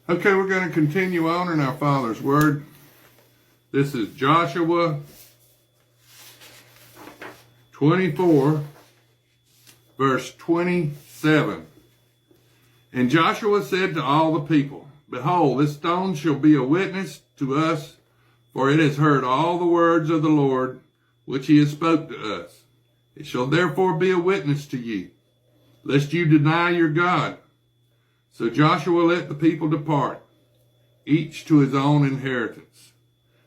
Okay, we're going to continue on in our Father's Word. This is Joshua 24, verse 27. And Joshua said to all the people, Behold, this stone shall be a witness to us, for it has heard all the words of the Lord, which he has spoke to us. It shall therefore be a witness to you, lest you deny your God. So Joshua let the people depart, each to his own inheritance.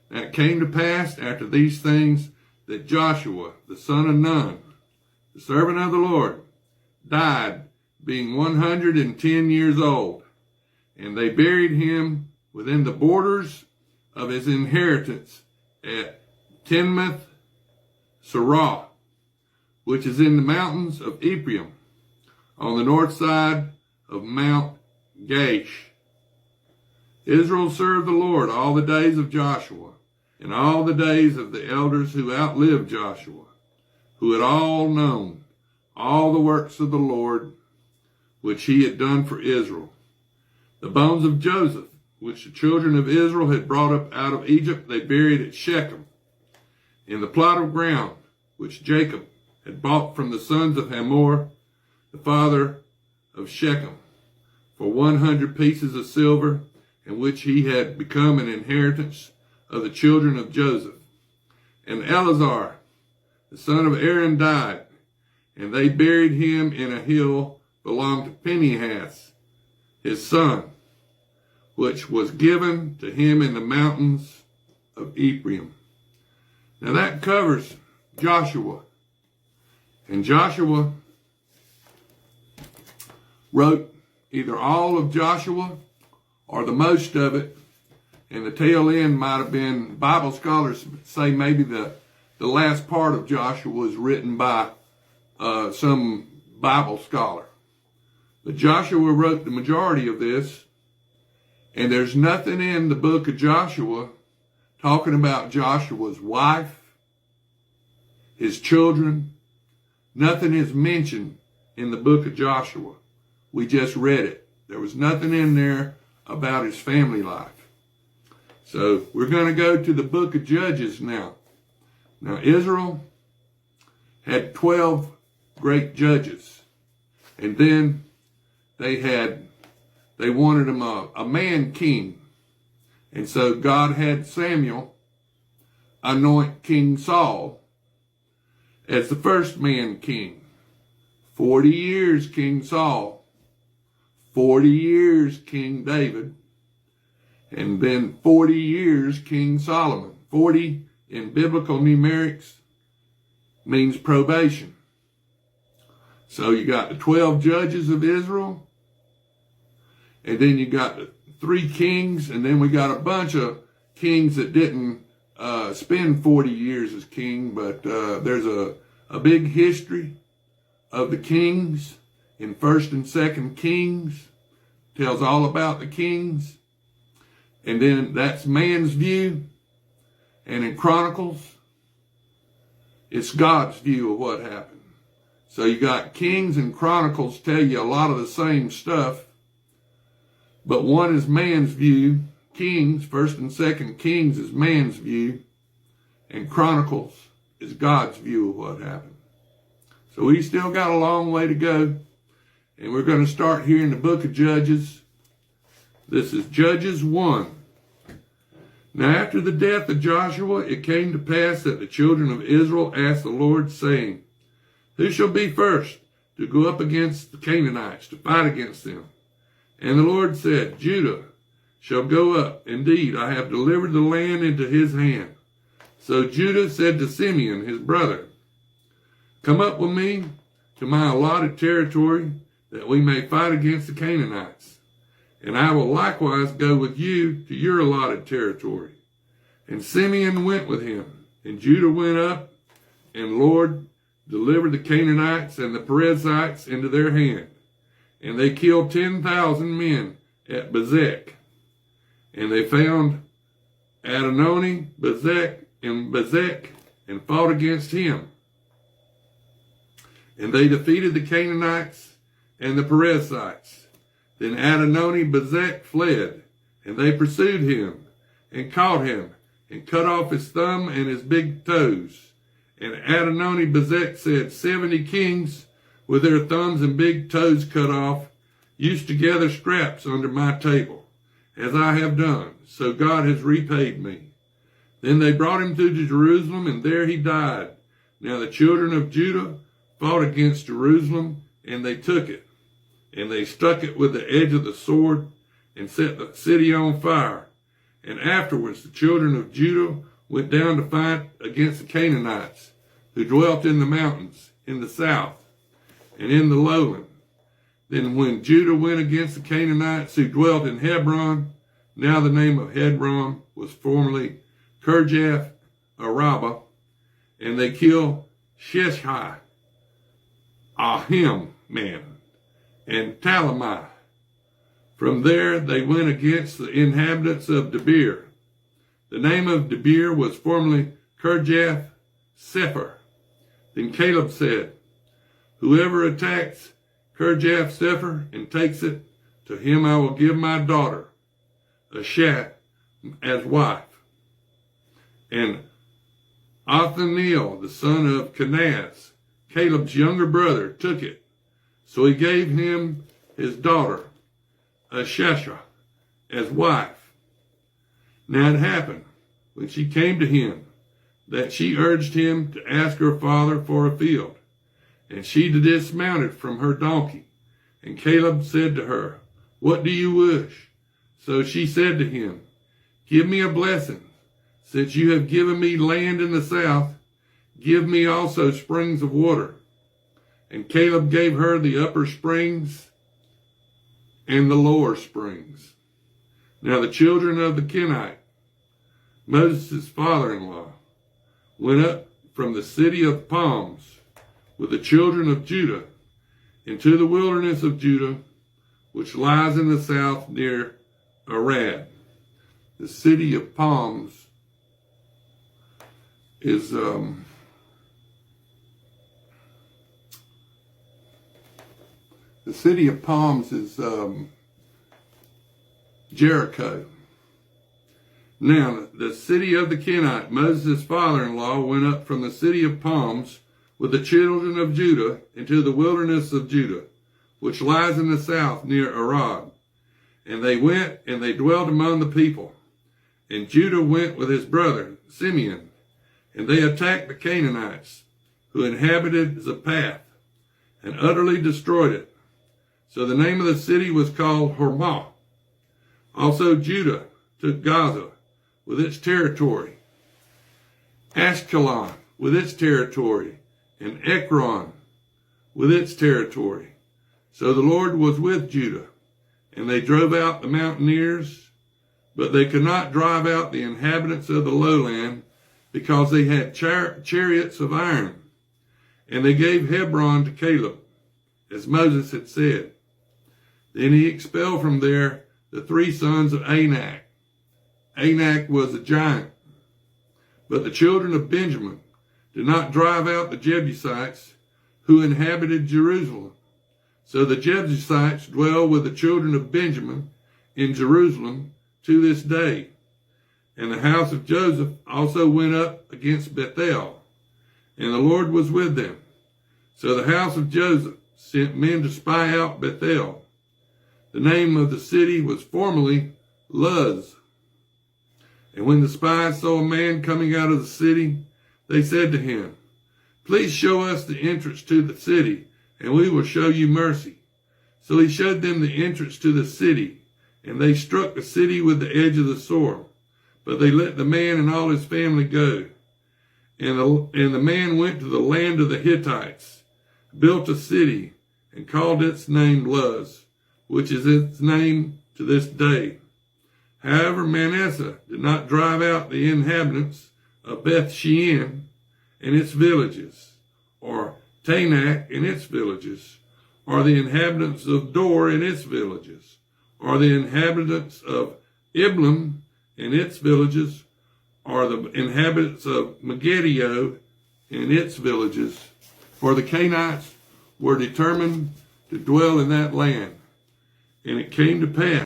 Now it came to pass after these things that Joshua, the son of Nun, the servant of the Lord, died, being 110 years old. And they buried him within the borders of his inheritance at Timnath Serah, which is in the mountains of Ephraim, on the north side of Mount Gaash. Israel served the Lord all the days of Joshua, and all the days of the elders who outlived Joshua, who had all known all the works of the Lord, which he had done for Israel. The bones of Joseph, which the children of Israel had brought up out of Egypt, they buried at Shechem, in the plot of ground which Jacob had bought from the sons of Hamor, the father of Shechem, for 100 pieces of silver, in which he had become an inheritance of the children of Joseph. And Eleazar, the son of Aaron, died, and they buried him in a hill belonging to Phinehas, his son, which was given to him in the mountains of Ephraim. Now that covers Joshua. And Joshua wrote either all of Joshua or the most of it, and the tail end might have been, Bible scholars say maybe the last part of Joshua was written by some Bible scholar. But Joshua wrote the majority of this, and there's nothing in the book of Joshua talking about Joshua's wife, his children. Nothing is mentioned in the book of Joshua. We just read it. There was nothing in there about his family life. So we're going to go to the book of Judges now. Now Israel had 12 great judges. And then they wanted him a man king. And so God had Samuel anoint King Saul as the first man king. 40 years King Saul, 40 years King David, and then 40 years King Solomon. 40 in biblical numerics means probation. So you got the 12 judges of Israel, and then you got the 3 kings, and then we got a bunch of kings that didn't spend 40 years as king, but there's a big history of the kings in 1st and 2nd Kings. Tells all about the kings. And then that's man's view. And in Chronicles, it's God's view of what happened. So you got Kings and Chronicles tell you a lot of the same stuff. But one is man's view. Kings, 1st and 2nd Kings, is man's view. And Chronicles is God's view of what happened. So we still got a long way to go. And we're going to start here in the book of Judges. This is Judges 1. Now after the death of Joshua, it came to pass that the children of Israel asked the Lord, saying, Who shall be first to go up against the Canaanites, to fight against them? And the Lord said, Judah shall go up. Indeed, I have delivered the land into his hand. So Judah said to Simeon, his brother, Come up with me to my allotted territory, that we may fight against the Canaanites. And I will likewise go with you to your allotted territory. And Simeon went with him, and Judah went up, and Lord delivered the Canaanites and the Perizzites into their hand. And they killed 10,000 men at Bezek. And they found Adonai, Bezek, and fought against him. And they defeated the Canaanites and the Perizzites. Then Adonai Bezek fled, And they pursued him, and caught him, and cut off his thumb and his big toes. And Adoni-Bezek said, 70 kings, with their thumbs and big toes cut off, used to gather scraps under my table, as I have done. So God has repaid me. Then they brought him to Jerusalem, and there he died. Now the children of Judah fought against Jerusalem, and they took it. And they struck it with the edge of the sword, and set the city on fire. And afterwards the children of Judah went down to fight against the Canaanites, who dwelt in the mountains, in the south, and in the lowland. Then when Judah went against the Canaanites who dwelt in Hebron, now the name of Hebron was formerly Kirjath Arabah, and they killed Sheshai, Ahimman, and Talamai. From there they went against the inhabitants of Debir. The name of Debir was formerly Kirjath Sepher. Then Caleb said, whoever attacks Kirjath Sepher and takes it, to him I will give my daughter, Ashat, as wife. And Othniel, the son of Kenaz, Caleb's younger brother, took it. So he gave him his daughter, Ashashah, as wife. Now it happened, when she came to him, that she urged him to ask her father for a field. And she dismounted from her donkey. And Caleb said to her, what do you wish? So she said to him, give me a blessing. Since you have given me land in the south, give me also springs of water. And Caleb gave her the upper springs and the lower springs. Now the children of the Kenite, Moses' father-in-law, went up from the city of Palms with the children of Judah into the wilderness of Judah, which lies in the south near Arad. The city of Palms is Jericho. Now, the city of the Kenite, Moses' father-in-law, went up from the city of Palms with the children of Judah into the wilderness of Judah, which lies in the south near Arad. And they went and they dwelt among the people. And Judah went with his brother, Simeon, and they attacked the Canaanites, who inhabited Zaphath, and utterly destroyed it. So the name of the city was called Hormah. Also Judah took Gaza with its territory, Ashkelon with its territory, and Ekron with its territory. So the Lord was with Judah, and they drove out the mountaineers, but they could not drive out the inhabitants of the lowland, because they had chariots of iron. And they gave Hebron to Caleb, as Moses had said. Then he expelled from there the 3 sons of Anak. Anak was a giant. But the children of Benjamin did not drive out the Jebusites who inhabited Jerusalem. So the Jebusites dwell with the children of Benjamin in Jerusalem to this day. And the house of Joseph also went up against Bethel, and the Lord was with them. So the house of Joseph sent men to spy out Bethel. The name of the city was formerly Luz. And when the spies saw a man coming out of the city, they said to him, please show us the entrance to the city, and we will show you mercy. So he showed them the entrance to the city, and they struck the city with the edge of the sword. But they let the man and all his family go. And the man went to the land of the Hittites, built a city, and called its name Luz, which is its name to this day. However, Manasseh did not drive out the inhabitants of Beth Shean and its villages, or Tanakh and its villages, or the inhabitants of Dor and its villages, or the inhabitants of Iblim and its villages, or the inhabitants of Megiddo and its villages. For the Canaanites were determined to dwell in that land. And it came to pass